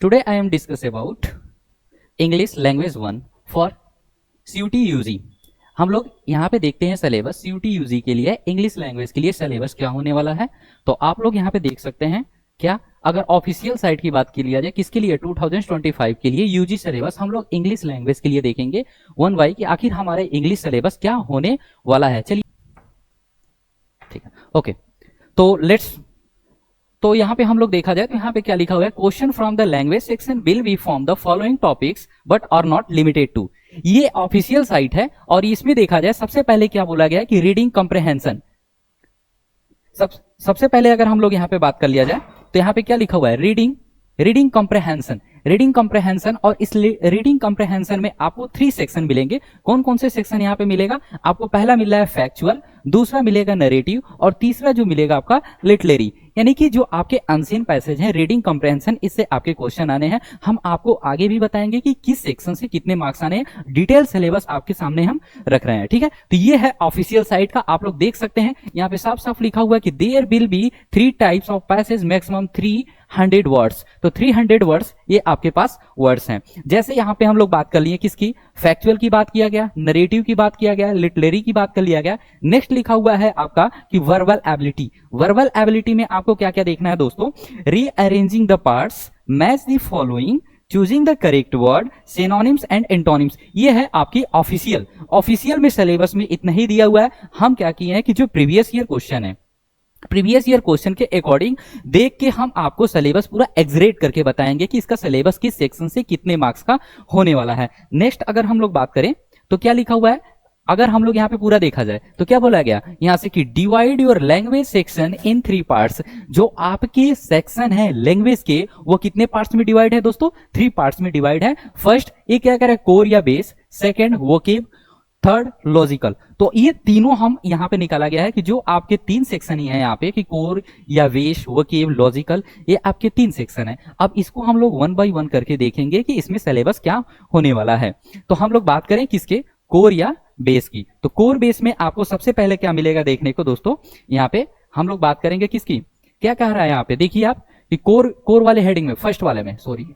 Today I am discuss about English Language 1 for CUT UG। हम लोग यहाँ पे देखते हैं सिलेबस CUT UG के लिए, इंग्लिश लैंग्वेज के लिए सिलेबस क्या होने वाला है। तो आप लोग यहाँ पे देख सकते हैं क्या, अगर ऑफिशियल साइट की बात की लिया जाए किसके लिए 2025 के लिए यूजी सिलेबस हम लोग इंग्लिश लैंग्वेज के लिए देखेंगे 1 कि आखिर हमारे इंग्लिश सिलेबस क्या होने वाला है। चलिए ठीक है, ओके। तो यहाँ पे हम लोग देखा जाए तो यहाँ पे क्या लिखा हुआ है, question from the language section will be from the following topics but are not limited to. ये ऑफिशियल साइट है और इसमें देखा जाए सबसे पहले क्या बोला गया है कि रीडिंग कॉम्प्रिहेंशन। सबसे पहले अगर हम लोग यहाँ पे बात कर लिया जाए तो यहाँ पे क्या लिखा हुआ है, रीडिंग कॉम्प्रिहेंशन। और इस रीडिंग कॉम्प्रिहेंशन में आपको 3 सेक्शन मिलेंगे। कौन कौन से सेक्शन यहाँ पे मिलेगा आपको? पहला मिल रहा है फैक्चुअल, दूसरा मिलेगा नरेटिव और तीसरा जो मिलेगा आपका लिटरेरी। यानी कि जो आपके अनसीन पैसेज हैं रीडिंग कॉम्प्रिहेंशन, इससे आपके क्वेश्चन आने हैं। हम आपको आगे भी बताएंगे कि किस सेक्शन से कितने मार्क्स आने हैं। डिटेल सिलेबस आपके सामने हम रख रहे हैं, ठीक है। तो ये है ऑफिशियल साइट का, आप लोग देख सकते हैं यहाँ पे साफ साफ लिखा हुआ है कि there will be 3 types of passage maximum 300 words. तो 300 वर्ड्स ये आपके पास वर्ड्स हैं। जैसे यहाँ पे हम लोग बात कर लिए किसकी, फैक्चुअल की बात किया गया, नरेटिव की बात किया गया, लिटरेरी की बात कर लिया गया। नेक्स्ट लिखा हुआ है आपका कि वर्बल एबिलिटी। वर्बल एबिलिटी में आपको क्या क्या देखना है दोस्तों, rearranging the parts, match the following, choosing the correct word, synonyms and antonyms. ये है आपकी ऑफिशियल में सिलेबस में इतना ही दिया हुआ है। हम क्या किए हैं कि जो प्रीवियस ईयर क्वेश्चन है, प्रीवियस ईयर क्वेश्चन के अकॉर्डिंग देख के हम आपको सिलेबस पूरा एग्जरेट करके बताएंगे कि इसका सिलेबस किस सेक्शन से कितने मार्क्स का होने वाला है। नेक्स्ट अगर हम लोग बात करें तो क्या लिखा हुआ है, अगर हम लोग यहाँ पे पूरा देखा जाए तो क्या बोला गया यहाँ से कि divide your language section in 3 parts. जो आपके सेक्शन है लैंग्वेज के वो कितने पार्ट्स में डिवाइड है दोस्तों? 3 पार्ट्स में डिवाइड है। फर्स्ट ये क्या करे, कोर या base, second vocab, third logical. तो ये तीनों हम यहाँ पे निकाला गया है कि जो आपके 3 सेक्शन ही है यहाँ पे कि कोर या वेश, वोकेब, लॉजिकल, ये आपके 3 सेक्शन है। अब इसको हम लोग 1 बाय 1 करके देखेंगे कि इसमें सिलेबस क्या होने वाला है। तो हम लोग बात करें किसके, कोर या बेस की। तो कोर बेस में आपको सबसे पहले क्या मिलेगा देखने को दोस्तों, यहाँ पे हम लोग बात करेंगे किसकी, क्या कह रहा है यहाँ पे देखिए आप कि कोर वाले हेडिंग में, फर्स्ट वाले में, सॉरी,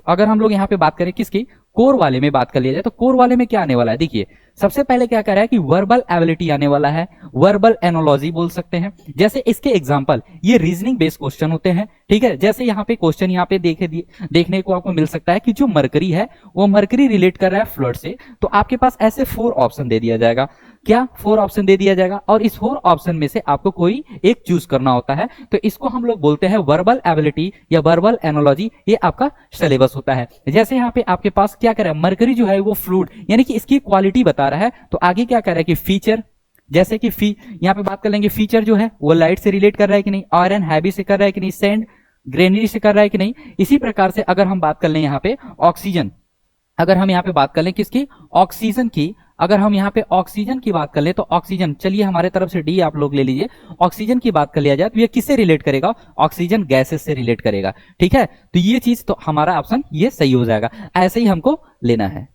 अगर हम लोग यहाँ पे बात करें किसकी, कोर वाले में बात कर लिया जाए तो कोर वाले में क्या आने वाला है, देखिए सबसे पहले क्या कर रहा है कि वर्बल एबिलिटी आने वाला है, वर्बल एनोलॉजी बोल सकते हैं। जैसे इसके एग्जांपल ये रीजनिंग बेस्ड क्वेश्चन होते हैं, ठीक है। जैसे यहाँ पे क्वेश्चन यहाँ पे देखने को आपको मिल सकता है कि जो मरकरी है वो मरकरी रिलेट कर रहा है फ्लड से। तो आपके पास ऐसे 4 ऑप्शन दे दिया जाएगा, क्या 4 ऑप्शन दे दिया जाएगा और इस 4 ऑप्शन में से आपको कोई एक चूज करना होता है। तो इसको हम लोग बोलते हैं वर्बल एबिलिटी या वर्बल एनोलॉजी, ये आपका सिलेबस होता है। जैसे यहाँ पे आपके पास क्या कर रहा है, मरकरी जो है वो फ्लूइड यानी कि इसकी क्वालिटी बता रहा है। तो आगे क्या कर रहा है कि फीचर, जैसे कि यहाँ पे बात कर लेंगे फीचर जो है वो लाइट से रिलेट कर रहा है कि नहीं, आयरन हैवी से कर रहा है कि नहीं, सैंड ग्रेनरी से कर रहा है कि नहीं। इसी प्रकार से अगर हम बात कर लें यहाँ पे ऑक्सीजन, अगर हम यहाँ पे बात कर लें किसकी, ऑक्सीजन की, अगर हम यहाँ पे ऑक्सीजन की बात कर ले तो ऑक्सीजन, चलिए हमारे तरफ से डी आप लोग ले लीजिए, ऑक्सीजन की बात कर लिया जाए तो ये किससे रिलेट करेगा, ऑक्सीजन गैसेस से रिलेट करेगा, ठीक है। तो ये चीज तो हमारा ऑप्शन ये सही हो जाएगा, ऐसे ही हमको लेना है,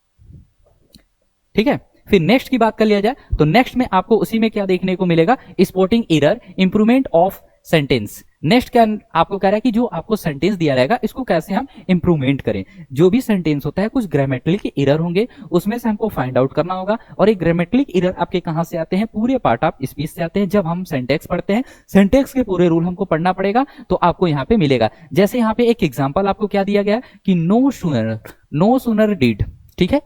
ठीक है। फिर नेक्स्ट की बात कर लिया जाए तो नेक्स्ट में आपको उसी में क्या देखने को मिलेगा, spotting error, improvement of sentence. Next क्या आपको कह रहा है कि जो आपको सेंटेंस दिया रहेगा इसको कैसे हम इंप्रूवमेंट करें। जो भी सेंटेंस होता है कुछ ग्रामेटिकल के एरर होंगे, उसमें से हमको फाइंड आउट करना होगा। और एक ग्रामेटिकल एरर आपके कहां से आते हैं, पूरे पार्ट ऑफ स्पीच से आते हैं। जब हम सेंटेक्स पढ़ते हैं सेंटेक्स के पूरे रूल हमको पढ़ना पड़ेगा तो आपको यहाँ पे मिलेगा। जैसे यहाँ पे एक एग्जाम्पल आपको क्या दिया गया कि नो सूनर डिड, ठीक है।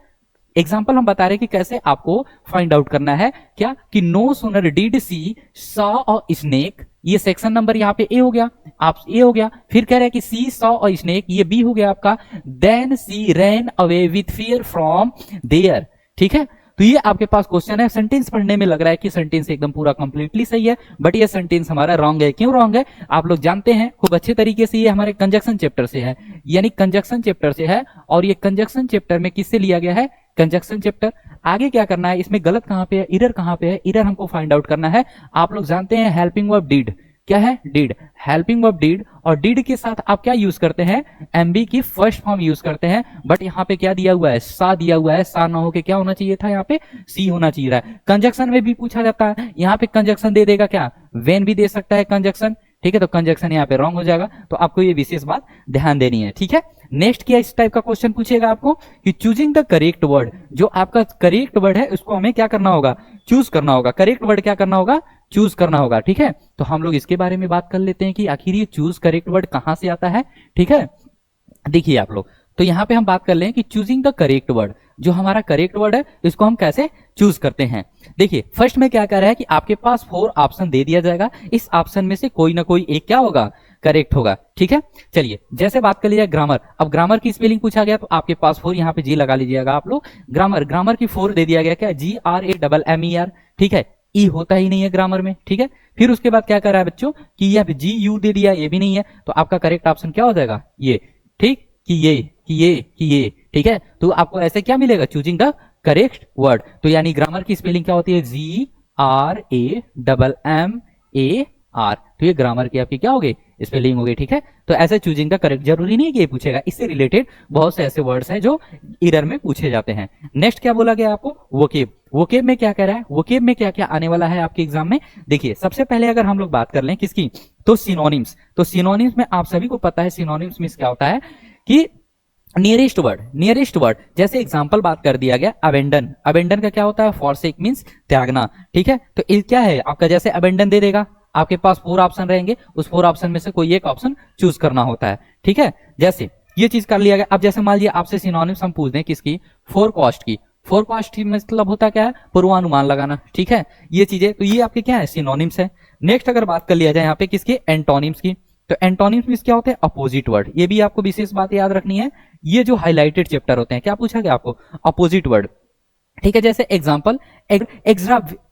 एग्जाम्पल हम बता रहे हैं कि कैसे आपको फाइंड आउट करना है, क्या कि no sooner did she saw a snake, ये सेक्शन नंबर यहाँ पे ए हो गया, आप ए हो गया। फिर कह रहे हैं कि सी सॉ अ स्नेक, ये बी हो गया आपका। Then she ran away with fear from there, ठीक है। तो ये आपके पास क्वेश्चन है। सेंटेंस पढ़ने में लग रहा है कि सेंटेंस एकदम पूरा कंप्लीटली सही है, बट ये सेंटेंस हमारा रॉन्ग है। क्यों रॉन्ग है आप लोग जानते हैं खूब अच्छे तरीके से, ये हमारे कंजक्शन चैप्टर से है, यानी कंजक्शन चैप्टर से है। और ये कंजक्शन चैप्टर में किससे लिया गया है, कंजक्शन चैप्टर। आगे क्या करना है, इसमें गलत कहां पे है, एरर कहां पे है, एरर हमको फाइंड आउट करना है। आप लोग जानते हैं हेल्पिंग वर्ब डिड, क्या है, डिड, हेल्पिंग वर्ब डिड। और डिड के साथ आप क्या यूज करते हैं, एमबी की फर्स्ट फॉर्म यूज करते हैं। बट यहाँ पे क्या दिया हुआ है, सा दिया हुआ है। सा ना होके क्या होना चाहिए था, यहाँ पे सी होना चाहिए था। कंजक्शन में भी पूछा जाता है, यहाँ पे कंजक्शन दे देगा क्या, वेन भी दे सकता है कंजक्शन, ठीक है, तो कंजक्शन यहाँ पे रॉन्ग हो जाएगा, तो आपको ये विशेष बात ध्यान देनी है। ठीक है, नेक्स्ट क्या इस टाइप का क्वेश्चन पूछेगा आपको कि चूजिंग द करेक्ट वर्ड, जो आपका करेक्ट वर्ड है उसको हमें क्या करना होगा, चूज करना होगा। करेक्ट वर्ड क्या करना होगा, चूज करना होगा। ठीक है, तो हम लोग इसके बारे में बात कर लेते हैं कि आखिर ये चूज करेक्ट वर्ड कहां से आता है। ठीक है, देखिए आप लोग, तो यहां पे हम बात कर लें कि चूजिंग द करेक्ट वर्ड, जो हमारा करेक्ट वर्ड है इसको हम कैसे चूज करते हैं। देखिए फर्स्ट में क्या कह रहा है कि आपके पास 4 ऑप्शन दे दिया जाएगा, इस ऑप्शन में से कोई ना कोई एक क्या होगा, करेक्ट होगा। ठीक है, चलिए जैसे बात कर लीजिए ग्रामर, अब ग्रामर की स्पेलिंग पूछा गया तो आपके पास 4, यहाँ पे जी लगा लीजिएगा आप लोग। ग्रामर की 4 दे दिया गया, क्या, GRAMMER। ठीक है, ई होता ही नहीं है ग्रामर में। ठीक है, फिर उसके बाद क्या कर रहा है बच्चों कि यह GU दे दिया, ये भी नहीं है, तो आपका करेक्ट ऑप्शन क्या हो जाएगा, ये। ठीक, कि ये। ठीक है, तो आपको ऐसे क्या मिलेगा, चूजिंग द करेक्ट वर्ड। तो यानी ग्रामर की स्पेलिंग क्या होती है, GRAMMAR। तो ये ग्रामर की आपकी क्या हो गई, स्पेलिंग हो गई। ठीक है, तो ऐसे चूजिंग द करेक्ट, जरूरी नहीं है कि ये पूछेगा, इससे रिलेटेड बहुत से ऐसे वर्ड्स हैं जो एरर में पूछे जाते हैं। नेक्स्ट क्या बोला गया आपको, वोकेब। वोकेब में क्या कह रहा है, वोकेब में क्या क्या आने वाला है आपके एग्जाम में। देखिए सबसे पहले अगर हम लोग बात कर लें किसकी, तो सिनोनिम्स। तो सिनोनिम्स में आप सभी को पता है सिनोनिम्स में क्या होता है कि नियरेस्ट वर्ड, जैसे एग्जांपल बात कर दिया गया अबेंडन का क्या होता है, फॉरसेक मींस त्यागना। ठीक है, तो ये क्या है आपका, जैसे अबेंडन दे देगा, आपके पास 4 ऑप्शन रहेंगे, उस 4 ऑप्शन में से कोई एक ऑप्शन चूज करना होता है। ठीक है, जैसे ये चीज कर लिया गया। अब जैसे मान लिया आपसे सिनोनिम्स हम पूछ दें किसकी, फोरकास्ट की। फोरकास्ट की मतलब होता क्या है, पूर्वानुमान लगाना। ठीक है, ये चीजें तो ये आपके क्या है, सिनोनिम्स है। नेक्स्ट अगर बात कर लिया जाए यहाँ पे किसकी, एंटोनिम्स की, तो एंटोनिम्स मींस क्या होते हैं, अपोजिट वर्ड। ये भी आपको विशेष बात याद रखनी है, ये जो हाईलाइटेड चैप्टर होते हैं, क्या पूछा गया आपको, अपोजिट वर्ड। ठीक है, जैसे एग्जांपल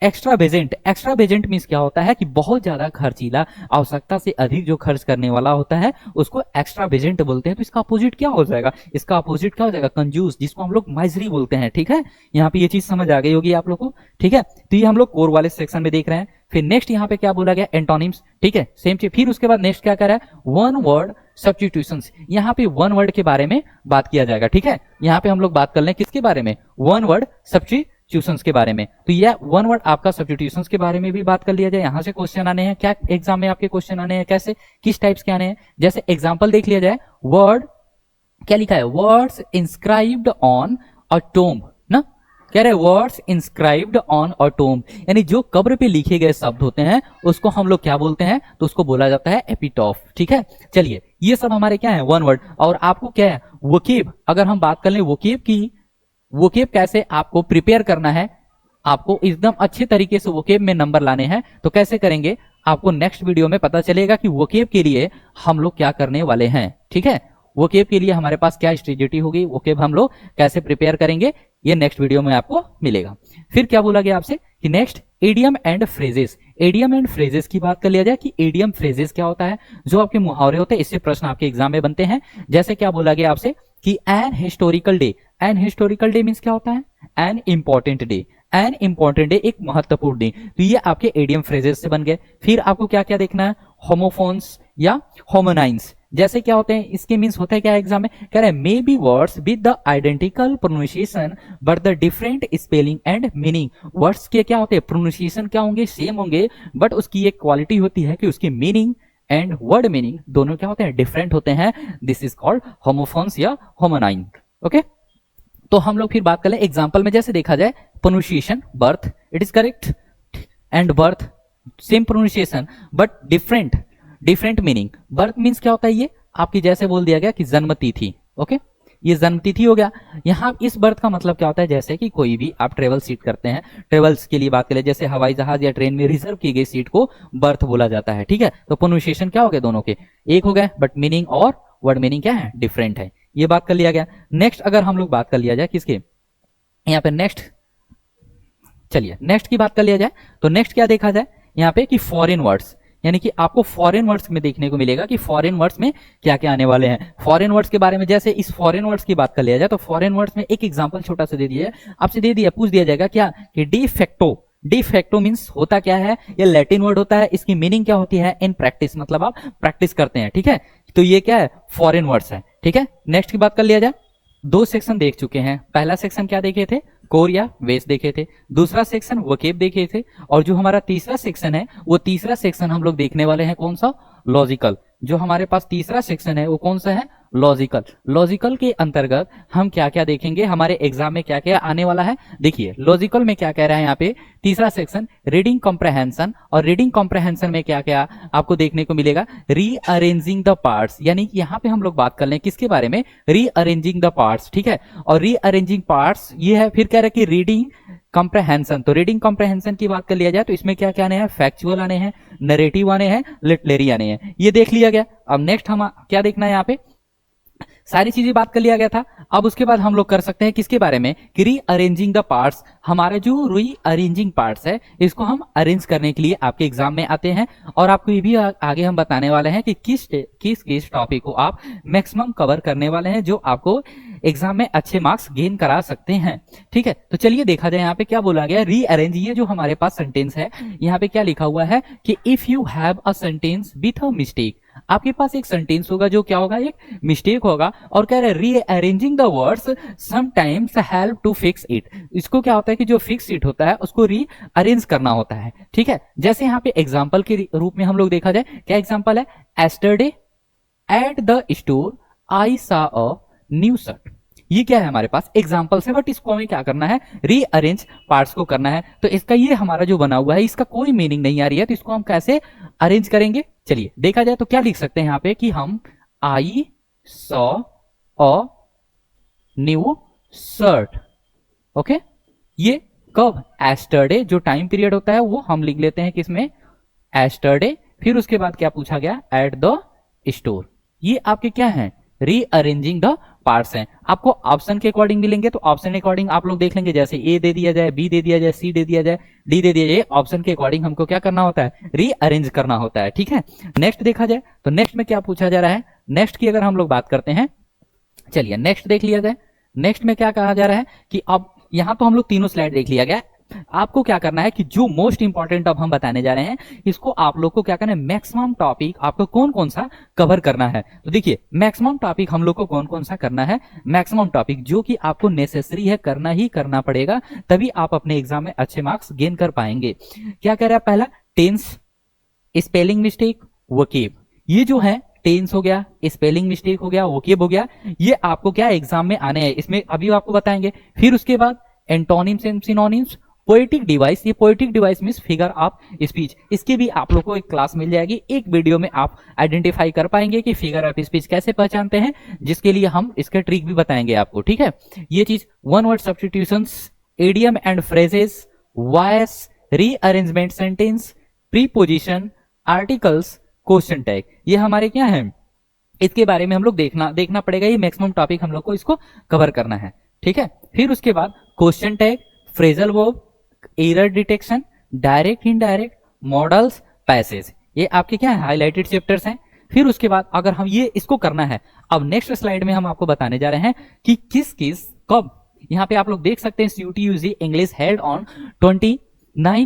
एक्स्ट्रावेजेंट मींस क्या होता है कि बहुत ज्यादा खर्चीला, आवश्यकता से अधिक जो खर्च करने वाला होता है उसको एक्स्ट्रावेजेंट बोलते हैं। तो इसका अपोजिट क्या हो जाएगा, इसका अपोजिट क्या हो जाएगा, कंजूस, जिसको हम लोग माइजरी बोलते हैं। ठीक है, यहाँ पे ये चीज समझ आ गई होगी आप लोग को। ठीक है, तो ये हम लोग कोर वाले सेक्शन में देख रहे हैं। फिर नेक्स्ट यहाँ पे क्या बोला गया, एंटोनिम्स। ठीक है, सेम चीज। फिर उसके बाद नेक्स्ट क्या कर रहा है, वन वर्ड सब्स्टिट्यूशंस। यहाँ पे वन वर्ड के बारे में बात किया जाएगा। ठीक है, यहाँ पे हम लोग बात कर लें किसके बारे में, वन वर्ड सब्स्टिट्यूशंस के बारे में। तो यह वन वर्ड आपका सब्स्टिट्यूशंस के बारे में भी बात कर लिया जाए। यहाँ से क्वेश्चन आने हैं, क्या एग्जाम में आपके क्वेश्चन आने हैं, कैसे, किस टाइप्स के आने हैं। जैसे एग्जाम्पल देख लिया जाए, वर्ड क्या लिखा है, words inscribed on a tomb ना, कह रहे words inscribed on a tomb, यानी जो कब्र पे लिखे गए शब्द होते हैं उसको हम लोग क्या बोलते हैं, तो उसको बोला जाता है एपिटॉफ। ठीक है, चलिए ये सब हमारे क्या है, वन वर्ड। और आपको क्या है, वोकेब, अगर हम बात कर लें वोकेब की, वोकेब कैसे आपको प्रिपेयर करना है, आपको एकदम अच्छे तरीके से वोकेब में नंबर लाने हैं, तो कैसे करेंगे आपको नेक्स्ट वीडियो में पता चलेगा कि वोकेब के लिए हम लोग क्या करने वाले हैं। ठीक है, वोकेब के लिए हमारे पास क्या स्ट्रेटेजी होगी, वोकेब हम लोग कैसे प्रिपेयर करेंगे, ये नेक्स्ट वीडियो में आपको मिलेगा। फिर क्या बोला गया आपसे कि next idiom and phrases. Idiom and phrases की बात कर लिया जाए कि एडियम फ्रेजेस क्या होता है, जो आपके मुहावरे होते हैं, इससे प्रश्न आपके एग्जाम में बनते हैं। जैसे क्या बोला गया आपसे कि an historical day, an historical day means क्या होता है, an important day, an important day एक महत्वपूर्ण डे। तो ये आपके एडियम फ्रेजेस से बन गए। फिर आपको क्या क्या देखना है, होमोफोन्स या होमोनाइंस, जैसे क्या होते हैं, इसके मींस होता है क्या एग्जाम में, कह रहे हैं may be words with the identical pronunciation but the different spelling and meaning. Words के क्या होते हैं, प्रोनाउंसिएशन क्या होंगे, सेम होंगे, बट उसकी एक क्वालिटी होती है कि उसकी मीनिंग एंड वर्ड मीनिंग दोनों क्या होते हैं, डिफरेंट होते हैं। दिस इज कॉल्ड होमोफोन्स या होमोनाइन। ओके, तो हम लोग फिर बात कर लें एग्जाम्पल में। जैसे देखा जाए pronunciation, birth it is correct, and birth same pronunciation but different meaning. Birth means क्या होता है, ये आपकी जैसे बोल दिया गया कि जन्म तिथि। ओके, ये जन्म तिथि हो गया। यहाँ इस बर्थ का मतलब क्या होता है, जैसे कि कोई भी आप ट्रेवल सीट करते हैं, ट्रेवल्स के लिए बात करें, जैसे हवाई जहाज या ट्रेन में रिजर्व की गई सीट को बर्थ बोला जाता है। ठीक है, तो प्रोनाउंसिएशन क्या हो गया, दोनों के एक हो गए, बट मीनिंग और वर्ड मीनिंग क्या है, डिफरेंट है। ये बात कर लिया गया। नेक्स्ट अगर हम लोग बात कर लिया जाए किसके, यहाँ पे नेक्स्ट, चलिए नेक्स्ट की बात कर लिया जाए, तो नेक्स्ट क्या देखा जाए यहाँ पे कि फॉरेन वर्ड्स, यानी कि आपको फॉरेन वर्ड्स में देखने को मिलेगा कि फॉरेन वर्ड्स में क्या क्या आने वाले हैं। फॉरेन वर्ड्स के बारे में, जैसे इस फॉरेन वर्ड्स की बात कर लिया जाए, तो फॉरेन वर्ड्स में एक एग्जांपल छोटा सा दे दिया, आपसे दे दिया, पूछ दिया जाएगा क्या कि डी फैक्टो मींस होता क्या है, ये लैटिन वर्ड होता है, इसकी मीनिंग क्या होती है, इन प्रैक्टिस, मतलब आप प्रैक्टिस करते हैं। ठीक है, तो ये क्या है, फॉरेन वर्ड्स है। ठीक है, नेक्स्ट की बात कर लिया जाए, 2 सेक्शन देख चुके हैं। पहला सेक्शन क्या देखे थे, कोर या वेस देखे थे, दूसरा सेक्शन वोकेब देखे थे, और जो हमारा तीसरा सेक्शन है, वो तीसरा सेक्शन हम लोग देखने वाले हैं कौन सा, लॉजिकल। जो हमारे पास तीसरा सेक्शन है वो कौन सा है? लॉजिकल। लॉजिकल के अंतर्गत हम क्या क्या देखेंगे, हमारे एग्जाम में क्या क्या आने वाला है। देखिए लॉजिकल में क्या कह रहा है यहाँ पे, तीसरा सेक्शन रीडिंग कॉम्प्रहेंशन, और रीडिंग कॉम्प्रहेंशन में क्या क्या आपको देखने को मिलेगा, रीअरेंजिंग द पार्ट्स। यानी कि यहाँ पे हम लोग बात कर लें किसके बारे में, रीअरेंजिंग द पार्ट्स, ठीक है। और रीअरेंजिंग पार्ट्स ये है। फिर कह रहा है कि रीडिंग कॉम्प्रहेंशन, तो रीडिंग कॉम्प्रहेंशन की बात कर लिया जाए तो इसमें क्या क्या आने हैं, फैक्चुअल आने हैं, नरेटिव आने हैं, लिटरेरी आने हैं, ये देख लिया गया। अब नेक्स्ट हम क्या देखना है, यहाँ पे सारी चीजें बात कर लिया गया था। अब उसके बाद हम लोग कर सकते हैं किसके बारे में, कि रीअरेंजिंग द पार्ट्स। हमारा जो रीअरेंजिंग पार्ट्स है इसको हम अरेंज करने के लिए आपके एग्जाम में आते हैं, और आपको ये भी आगे हम बताने वाले हैं कि किस किस टॉपिक को आप मैक्सिमम कवर करने वाले हैं, जो आपको एग्जाम में अच्छे मार्क्स गेन करा सकते हैं, ठीक है। तो चलिए देखा जाए यहाँ पे क्या बोला गया, रीअरेंज। ये जो हमारे पास सेंटेंस है यहाँ पे क्या लिखा हुआ है कि if you have a sentence with a mistake, आपके पास एक सेंटेंस होगा जो क्या होगा, एक मिस्टेक होगा, और कह रहे rearranging the words sometimes help to fix it. इसको क्या होता है कि जो फिक्स इट होता है उसको रीअरेंज करना होता है, ठीक है। जैसे यहाँ पे एग्जांपल के रूप में हम लोग देखा जाए, क्या एग्जांपल है, yesterday at the store I सा अ न्यू शर्ट। ये क्या है हमारे पास एग्जाम्पल है, बट इसको हमें क्या करना है, रीअरेंज पार्ट्स को करना है। तो इसका ये हमारा जो बना हुआ है इसका कोई मीनिंग नहीं आ रही है, तो इसको हम कैसे अरेंज करेंगे, चलिए देखा जाए। तो क्या लिख सकते हैं यहाँ पे कि हम I saw a new shirt, okay. ये कब, एस्टरडे, जो टाइम पीरियड होता है वो हम लिख लेते हैं किसमें, एस्टरडे। फिर उसके बाद क्या पूछा गया, एट द स्टोर। ये आपके क्या है, रीअरेंजिंग द पार्ट्स हैं। आपको ऑप्शन के अकॉर्डिंग मिलेंगे, तो ऑप्शन के अकॉर्डिंग आप लोग देख लेंगे, जैसे ए दे दिया जाए, बी दे दिया जाए, सी दे दिया जाए, डी दे दिया जाए, ऑप्शन के अकॉर्डिंग हमको क्या करना होता है, रीअरेंज करना होता है, ठीक है। नेक्स्ट देखा जाए तो नेक्स्ट में क्या पूछा जा रहा है, नेक्स्ट की अगर हम लोग बात करते हैं, चलिए नेक्स्ट देख लिया जाए। नेक्स्ट में क्या कहा जा रहा है कि अब यहां तो हम लोग तीनों स्लाइड देख लिया गया, आपको क्या करना है कि जो मोस्ट इंपॉर्टेंट अब हम बताने जा रहे हैं, इसको आप लोग को क्या करना है, मैक्सिमम टॉपिक आपको कौन कौन सा कवर करना है। तो देखिए मैक्सिमम टॉपिक हम लोग को कौन कौन सा करना है, मैक्सिमम टॉपिक जो कि आपको नेसेसरी है, करना ही करना पड़ेगा, तभी आप अपने एग्जाम में अच्छे मार्क्स गेन कर पाएंगे। क्या कह रहा है, पहला टेंस, स्पेलिंग मिस्टेक, वोकेब। ये जो है टेंस हो गया, स्पेलिंग मिस्टेक हो गया, वोकेब हो गया, ये आपको क्या एग्जाम में आने हैं, इसमें अभी आपको बताएंगे। फिर उसके बाद antonyms and synonyms, poetic device. ये poetic device means figure of speech, इसकी भी आप लोग को एक क्लास मिल जाएगी, एक वीडियो में आप आइडेंटिफाई कर पाएंगे कि फिगर ऑफ स्पीच कैसे पहचानते हैं, जिसके लिए हम इसका ट्रिक भी बताएंगे आपको, ठीक है। ये चीज one word substitutions, idiom and phrases, voice, rearrangement sentence, preposition, articles, question tag, ये हमारे क्या है, इसके बारे में हम लोग देखना पड़ेगा। ये मैक्सिमम टॉपिक हम लोग को इसको कवर करना है, ठीक है। फिर उसके बाद question tag, phrasal verb, error detection, direct indirect, models, passage, ये आपके क्या है, हाईलाइटेड चैप्टर्स हैं। फिर उसके बाद अगर हम ये इसको करना है, अब नेक्स्ट स्लाइड में हम आपको बताने जा रहे हैं कि किस किस कब। यहाँ पे आप लोग देख सकते हैं CUT/UG English held on 29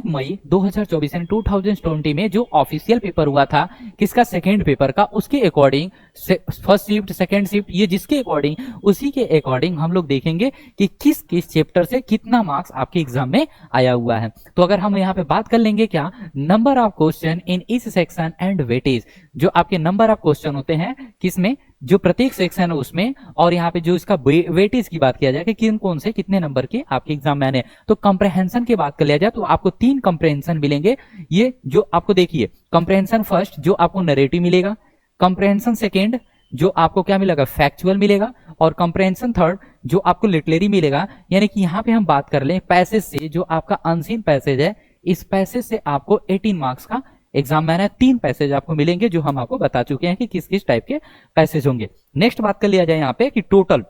May 2024 and 2020 में जो ऑफिशियल पेपर हुआ था किसका, सेकेंड पेपर का, उसके according first shift second shift, ये जिसके अकॉर्डिंग उसी के अकॉर्डिंग हम लोग देखेंगे कि किस किस चैप्टर से कितना मार्क्स आपके एग्जाम में आया हुआ है। तो अगर हम यहाँ पे बात कर लेंगे क्या, number of question in each section and weightage, जो आपके नंबर ऑफ क्वेश्चन होते हैं किसमें, जो प्रत्येक सेक्शन है उसमें, और यहाँ पे जो इसका वेटेज की बात किया जाए कि किन कौन से कितने नंबर के आपके एग्जाम में आने। तो कंप्रहेंशन की बात कर लिया जाए तो आपको 3 कंप्रहेंशन मिलेंगे। ये जो आपको देखिए, कंप्रहेंशन फर्स्ट जो आपको नरेटिव मिलेगा, कंप्रहेंशन सेकेंड जो आपको क्या मिलेगा, फैक्चुअल मिलेगा, और कंप्रहेंशन थर्ड जो आपको लिटरेरी मिलेगा। यानी कि यहाँ पे हम बात कर लें पैसेज से, जो आपका अनसीन पैसेज है, इस पैसेज से आपको 18 मार्क्स का एग्जाम में आना है। 3 पैसेज आपको मिलेंगे जो हम आपको बता चुके हैं कि किस किस टाइप के पैसेज होंगे। नेक्स्ट बात कर लिया जाए यहाँ पे कि टोटल,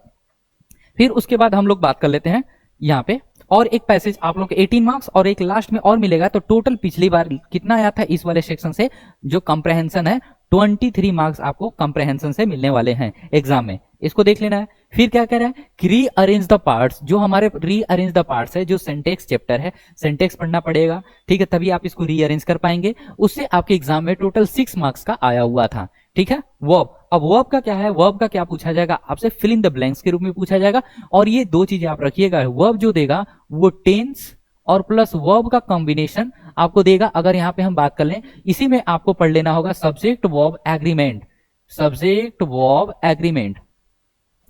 फिर उसके बाद हम लोग बात कर लेते हैं यहाँ पे, और एक पैसेज आप लोग 18 मार्क्स और एक लास्ट में और मिलेगा। तो टोटल पिछली बार कितना आया था इस वाले सेक्शन से, जो कंप्रहेंशन है, 23 मार्क्स आपको कंप्रहेंशन से मिलने वाले हैं एग्जाम में, इसको देख लेना है। फिर क्या कह रहा है कि रीअरेंज द पार्ट्स, जो हमारे रीअरेंज द पार्ट्स है, जो सिंटेक्स चैप्टर है, सिंटेक्स पढ़ना पड़ेगा, ठीक है, तभी आप इसको रीअरेंज कर पाएंगे। उससे आपके एग्जाम में टोटल 6 मार्क्स का आया हुआ था, ठीक है। वर्ब, अब वर्ब का क्या है, वर्ब का क्या पूछा जाएगा आपसे, फिल इन द ब्लैंक्स के रूप में पूछा जाएगा। और ये 2 चीजें आप रखिएगा, वर्ब जो देगा वो टेंस और प्लस वर्ब का कॉम्बिनेशन आपको देगा। अगर यहाँ पे हम बात कर लें, इसी में आपको पढ़ लेना होगा subject verb agreement, subject verb agreement,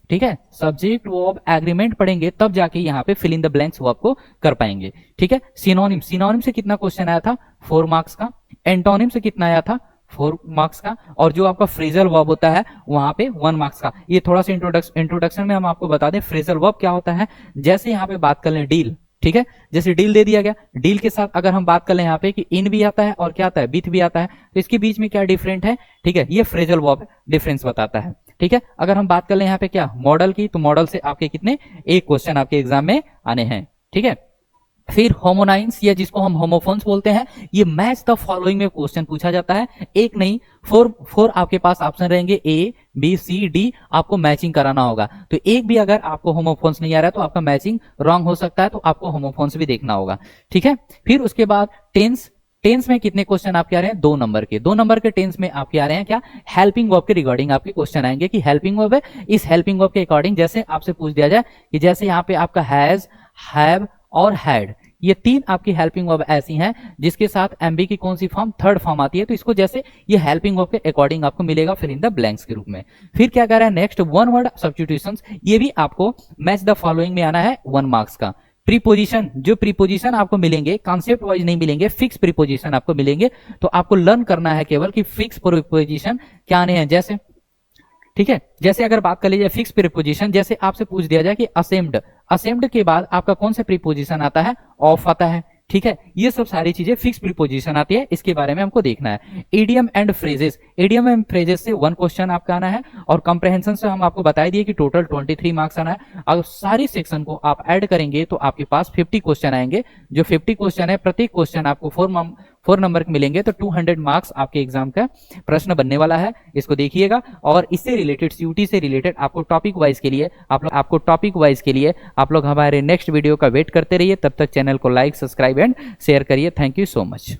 ठीक है। सब्जेक्ट वर्ब एग्रीमेंट पढ़ेंगे तब जाके यहाँ पे fill in the blanks verb को कर पाएंगे, ठीक है। सिनोनिम, सिनोनिम से कितना क्वेश्चन आया था 4 मार्क्स का, एंटोनिम से कितना आया था 4 मार्क्स का, और जो आपका फ्रेजल वर्ब होता है वहां पे 1 मार्क्स का। ये थोड़ा सा इंट्रोडक्शन में हम आपको बता दें फ्रेजल वर्ब क्या होता है। जैसे यहाँ पे बात कर लें डील, ठीक है, जैसे डील दे दिया गया, डील के साथ अगर हम बात कर लें यहाँ पे कि इन भी आता है और क्या आता है विथ भी आता है, तो इसके बीच में क्या डिफरेंट है, ठीक है, ये फ्रेजल वर्ब डिफरेंस बताता है, ठीक है। अगर हम बात कर लें यहाँ पे क्या मॉडल की, तो मॉडल से आपके कितने एक क्वेश्चन आपके एग्जाम में आने हैं, ठीक है। फिर होमोनाइंस या जिसको हम होमोफोन्स बोलते हैं, ये मैच द फॉलोइंग में क्वेश्चन पूछा जाता है। एक नहीं, 4 आपके पास ऑप्शन रहेंगे, ए बी सी डी, आपको मैचिंग कराना होगा। तो एक भी अगर आपको होमोफोन्स नहीं आ रहा है तो आपका मैचिंग रॉन्ग हो सकता है, तो आपको होमोफोन्स भी देखना होगा, ठीक है। फिर उसके बाद टेंस, टेंस में कितने क्वेश्चन आपके आ रहे हैं 2 नंबर के, 2 नंबर के टेंस में आपके आ रहे हैं क्या हेल्पिंग वर्ब के रिगार्डिंग आपके क्वेश्चन आएंगे कि हेल्पिंग वर्ब है, इस हेल्पिंग वर्ब के अकॉर्डिंग जैसे आपसे पूछ दिया जाए कि जैसे यहाँ पे आपका हैज, हैव और हैड, ये 3 आपकी हेल्पिंग वर्ब ऐसी हैं जिसके साथ एमबी की कौन सी फॉर्म, थर्ड फॉर्म आती है, तो इसको जैसे ये हेल्पिंग वर्ब के अकॉर्डिंग आपको मिलेगा फिर इन द ब्लैंक्स के रूप में। फिर क्या कह रहा है नेक्स्ट, वन वर्ड सब्स्टिट्यूशंस, ये भी आपको मैच द फॉलोइंग में आना है 1 मार्क्स का। प्रीपोजिशन, जो प्रीपोजिशन आपको मिलेंगे कॉन्सेप्ट वाइज नहीं मिलेंगे, फिक्स प्रीपोजिशन आपको मिलेंगे, तो आपको लर्न करना है केवल कि फिक्स प्रीपोजिशन क्या आने हैं। जैसे, ठीक है, जैसे अगर बात कर लीजिए फिक्स प्रीपोजिशन, जैसे आपसे पूछ दिया जाए कि असेम्ड, असेम्ड के बाद आपका कौन सा प्रीपोजिशन आता है, ऑफ आता है, ठीक है। ये सब सारी चीजें फिक्स प्रीपोजिशन आती है, इसके बारे में हमको देखना है। Idiom and phrases, idiom and phrases से 1 क्वेश्चन आपका आना है, और कंप्रहेंशन से हम आपको बता दिए कि टोटल 23 मार्क्स आना है। अगर सारी सेक्शन को आप ऐड करेंगे तो आपके पास 50 क्वेश्चन आएंगे। जो 50 क्वेश्चन है, प्रत्येक क्वेश्चन आपको 4 नंबर मिलेंगे, तो 200 मार्क्स आपके एग्जाम का प्रश्न बनने वाला है, इसको देखिएगा। और इससे रिलेटेड, सीयूटी से रिलेटेड आपको टॉपिक वाइज के लिए आप लोग हमारे नेक्स्ट वीडियो का वेट करते रहिए। तब तक चैनल को लाइक, सब्सक्राइब एंड शेयर करिए। Thank you so much.